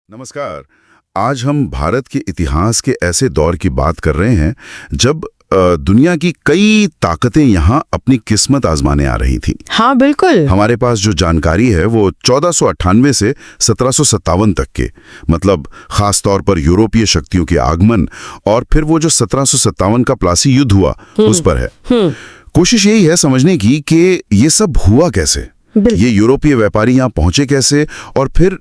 नमस्कार। आज हम भारत के इतिहास के ऐसे दौर की बात कर रहे हैं जब दुनिया की कई ताकतें यहाँ अपनी किस्मत आजमाने आ रही थी। हाँ बिल्कुल। हमारे पास जो जानकारी है वो 1498 से 1757 तक के, मतलब खास तौर पर यूरोपीय शक्तियों के आगमन और फिर वो जो 1757 का प्लासी युद्ध हुआ उस पर है। कोशिश यही है समझने की कि ये सब हुआ कैसे, ये यूरोपीय व्यापारी यहाँ पहुंचे कैसे और फिर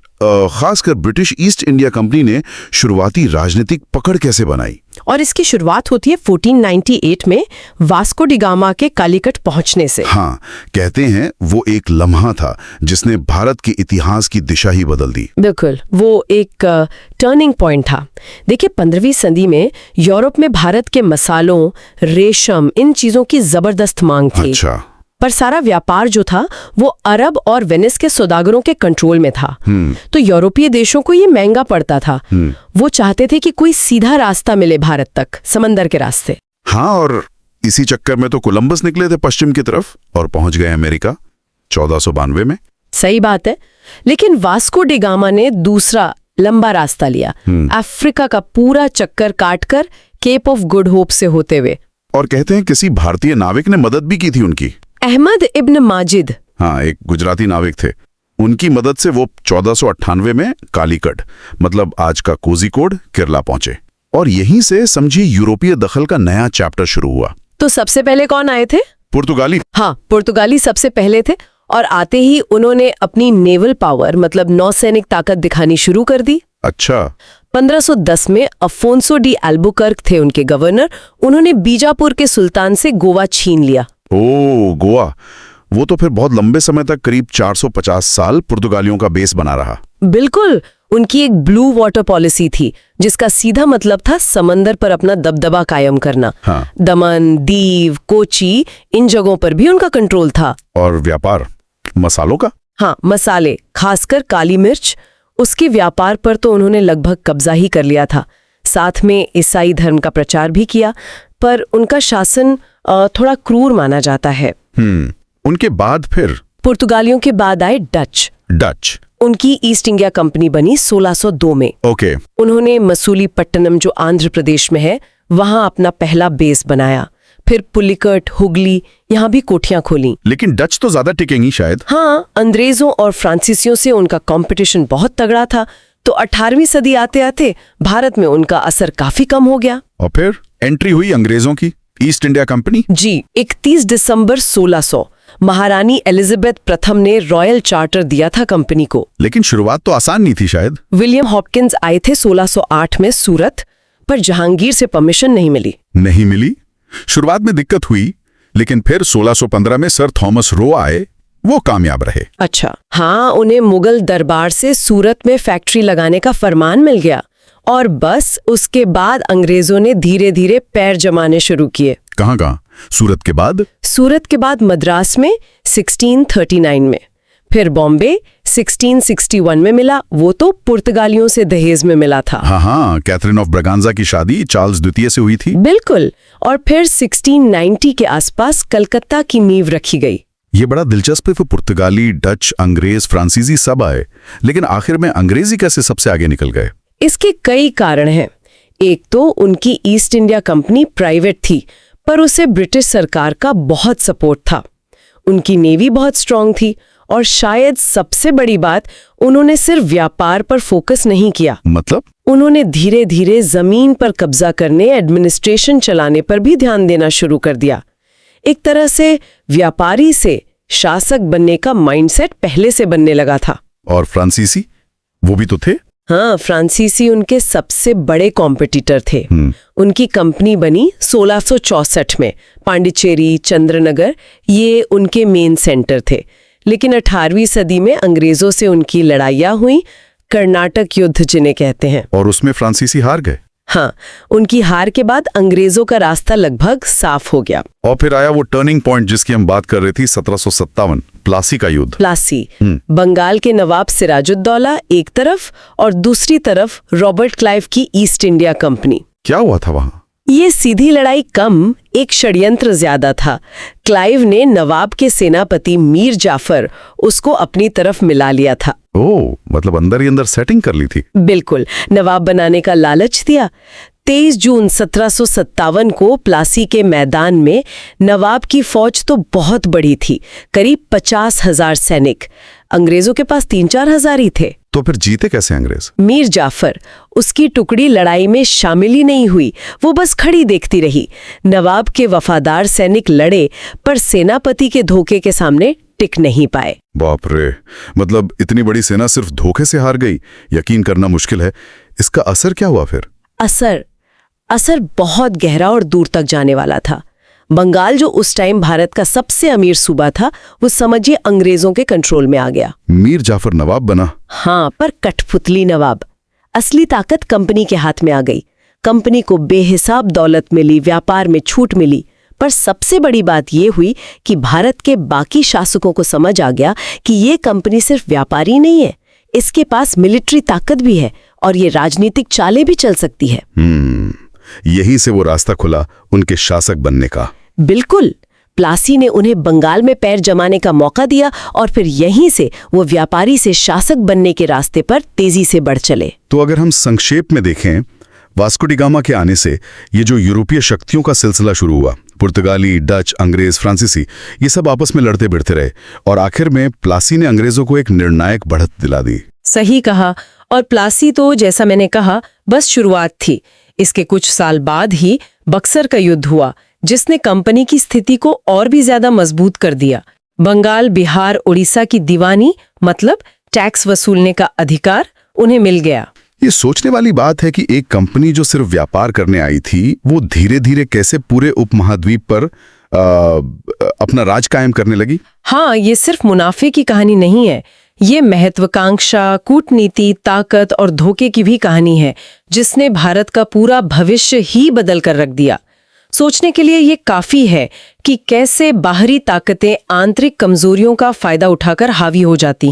खासकर ब्रिटिश ईस्ट इंडिया कंपनी ने शुरुआती राजनीतिक पकड़ कैसे बनाई। और इसकी शुरुआत होती है 1498 में वास्को डी गामा के कालीकट पहुंचने से। हाँ, कहते हैं वो एक लम्हा था जिसने भारत के इतिहास की दिशा ही बदल दी। बिल्कुल, वो एक टर्निंग पॉइंट था। देखिए 15वीं सदी में यूरोप में भारत के मसालों, रेशम, इन चीजों की जबरदस्त मांग थी। अच्छा। पर सारा व्यापार जो था वो अरब और वेनिस के सौदागरों के कंट्रोल में था। तो यूरोपीय देशों को ये महंगा पड़ता था। वो चाहते थे कि कोई सीधा रास्ता मिले भारत तक, समंदर के रास्ते। हाँ, और इसी चक्कर में तो कोलंबस निकले थे पश्चिम की तरफ और पहुंच गए अमेरिका 1492 में। सही बात है, लेकिन वास्को डी गामा ने दूसरा लंबा रास्ता लिया, अफ्रीका का पूरा चक्कर काटकर केप ऑफ गुड होप से होते हुए। और कहते हैं किसी भारतीय नाविक ने मदद भी की थी उनकी, अहमद इब्न माजिद। हाँ, एक गुजराती नाविक थे। उनकी मदद से वो 1498 में कालीकट, मतलब आज का कोझिकोड, केरला पहुंचे और यहीं से समझिए यूरोपीय दखल का नया चैप्टर शुरू हुआ। तो सबसे पहले कौन आए थे? पुर्तगाली। हाँ, पुर्तगाली सबसे पहले थे और आते ही उन्होंने अपनी नेवल पावर, मतलब नौसैनिक ताकत दिखानी शुरू कर दी। अच्छा। 1510 में अफोंसो डी एल्बुकर्क थे उनके गवर्नर। उन्होंने बीजापुर के सुल्तान से गोवा छीन लिया। ओह, गोवा। वो तो फिर बहुत लंबे समय तक, करीब 450 साल पुर्तगालियों का बेस बना रहा। बिल्कुल, उनकी एक ब्लू वाटर पॉलिसी थी जिसका सीधा मतलब था समंदर पर अपना दबदबा कायम करना। हाँ। दमन, दीव, कोची, इन जगहों पर भी उनका कंट्रोल था। और व्यापार, मसालों का? हाँ, मसाले, खासकर काली मिर्च, उसके व्यापार पर तो उन्होंने लगभग कब्जा ही कर लिया था। साथ में ईसाई धर्म का प्रचार भी किया, पर उनका शासन थोड़ा क्रूर माना जाता है। उनके बाद फिर पुर्तगालियों के बाद आए डच। उनकी ईस्ट इंडिया कंपनी बनी 1602 में। ओके। उन्होंने मसूलीपट्टनम, जो आंध्र प्रदेश में है, वहां अपना पहला बेस बनाया। फिर पुलिकट, हुगली, यहाँ भी कोठियां खोली। लेकिन डच तो ज्यादा टिकेंगी शायद। हाँ, अंग्रेजों और फ्रांसीसियों से उनका कंपटीशन बहुत तगड़ा था। तो 18वीं सदी आते आते भारत में उनका असर काफी कम हो गया। और फिर एंट्री हुई अंग्रेजों की, ईस्ट इंडिया कंपनी। जी, 31 दिसंबर 1600 महारानी एलिजाबेथ प्रथम ने रॉयल चार्टर दिया था कंपनी को। लेकिन शुरुआत तो आसान नहीं थी शायद। विलियम हॉपकिंस आए थे 1608 में सूरत, पर जहांगीर से परमिशन नहीं मिली। शुरुआत में दिक्कत हुई, लेकिन फिर 1615 में सर थॉमस रो आए, वो कामयाब रहे। अच्छा। हाँ, उन्हें मुगल दरबार से सूरत में फैक्ट्री लगाने का फरमान मिल गया और बस उसके बाद अंग्रेजों ने धीरे धीरे पैर जमाने शुरू किए। कहाँ? सूरत के बाद मद्रास में 1639 में, फिर बॉम्बे 1661 में मिला, वो तो पुर्तगालियों से दहेज में मिला था। हाँ, कैथरीन ऑफ ब्रागांजा की शादी चार्ल्स द्वितीय से हुई थी। बिल्कुल। और फिर 1690 के आसपास कलकत्ता की नींव रखी गई। ये बड़ा दिलचस्प है, पुर्तगाली, डच, अंग्रेज, फ्रांसीसी सब आए, लेकिन आखिर में अंग्रेजी कैसे सबसे आगे निकल गए? इसके कई कारण हैं। एक तो उनकी ईस्ट इंडिया कंपनी प्राइवेट थी, पर उसे ब्रिटिश सरकार का बहुत सपोर्ट था। उनकी नेवी बहुत स्ट्रांग थी और शायद सबसे बड़ी बात, उन्होंने सिर्फ व्यापार पर फोकस नहीं किया। मतलब? उन्होंने धीरे धीरे जमीन पर कब्जा करने, एडमिनिस्ट्रेशन चलाने पर भी ध्यान देना शुरू कर दिया। एक तरह से व्यापारी से शासक बनने का माइंडसेट पहले से बनने लगा था। और फ्रांसीसी, वो भी तो थे? हाँ, फ्रांसीसी उनके सबसे बड़े कॉम्पिटिटर थे। उनकी कंपनी बनी 1664 में। पांडिचेरी, चंद्रनगर, ये उनके मेन सेंटर थे। लेकिन 18वीं सदी में अंग्रेजों से उनकी लड़ाइयाँ हुई, कर्नाटक युद्ध जिन्हें कहते हैं। और उसमें फ्रांसीसी हार गए। हाँ, उनकी हार के बाद अंग्रेजों का रास्ता लगभग साफ हो गया। और फिर आया वो टर्निंग पॉइंट जिसकी हम बात कर रहे थे, 1757, प्लासी का युद्ध। प्लासी, बंगाल के नवाब सिराजुद्दौला एक तरफ और दूसरी तरफ रॉबर्ट क्लाइव की ईस्ट इंडिया कंपनी। क्या हुआ था वहां? ये सीधी लड़ाई कम, एक षड्यंत्र ज्यादा था। क्लाइव ने नवाब के सेनापति मीर जाफर उसको अपनी तरफ मिला लिया था। ओह, मतलब अंदर ही अंदर सेटिंग कर ली थी। बिल्कुल, नवाब बनाने का लालच दिया। 23 जून 1757 को प्लासी के मैदान में नवाब की फौज तो बहुत बड़ी थी, करीब 50,000 सैनिक। अंग्रेजों के पास 3-4 हजार ही थे। तो फिर जीते कैसे अंग्रेज? मीर जाफर, उसकी टुकड़ी लड़ाई में शामिल ही नहीं हुई, वो बस खड़ी देखती रही। नवाब के वफादार सैनिक लड़े, पर सेनापति के धोखे के सामने टिक नहीं पाए। बाप रे, मतलब इतनी बड़ी सेना सिर्फ धोखे से हार गई? यकीन करना मुश्किल है। इसका असर क्या हुआ फिर? असर बहुत गहरा और दूर तक जाने वाला था। बंगाल, जो उस टाइम भारत का सबसे अमीर सूबा था, वो समझिए अंग्रेजों के कंट्रोल में आ गया। मीर जाफर नवाब बना? हाँ, पर कठपुतली नवाब। असली ताकत कंपनी के हाथ में आ गई। कंपनी को बेहिसाब दौलत मिली, व्यापार में छूट मिली। पर सबसे बड़ी बात यह हुई कि भारत के बाकी शासकों को समझ आ गया कि ये कंपनी सिर्फ व्यापारी नहीं है, इसके पास मिलिट्री ताकत भी है और ये राजनीतिक चालें भी चल सकती है। यही से वो रास्ता खुला उनके शासक बनने का। बिल्कुल, प्लासी ने उन्हें बंगाल में पैर जमाने का मौका दिया और फिर यहीं से वो व्यापारी से शासक बनने के रास्ते पर तेजी से बढ़ चले। तो अगर हम संक्षेप में देखें, वास्को डी गामा के आने से ये जो यूरोपीय शक्तियों का सिलसिला शुरू हुआ, पुर्तगाली, डच, अंग्रेज, फ्रांसीसी, ये सब आपस में लड़ते भिड़ते रहे और आखिर में प्लासी ने अंग्रेजों को एक निर्णायक बढ़त दिला दी। सही कहा। और प्लासी तो, जैसा मैंने कहा, बस शुरुआत थी। इसके कुछ साल बाद ही बक्सर का युद्ध हुआ, जिसने कंपनी की स्थिति को और भी ज्यादा मजबूत कर दिया। बंगाल, बिहार, उड़ीसा की दीवानी, मतलब टैक्स वसूलने का अधिकार, उन्हें मिल गया। ये सोचने वाली बात है कि एक कंपनी जो सिर्फ व्यापार करने आई थी, वो धीरे धीरे कैसे पूरे उपमहाद्वीप पर अपना राज कायम करने लगी। हाँ, ये सिर्फ मुनाफे की कहानी नहीं है, ये महत्वाकांक्षा, कूटनीति, ताकत और धोखे की भी कहानी है, जिसने भारत का पूरा भविष्य ही बदल कर रख दिया। सोचने के लिए ये काफी है कि कैसे बाहरी ताकतें आंतरिक कमजोरियों का फायदा उठाकर हावी हो जाती हैं।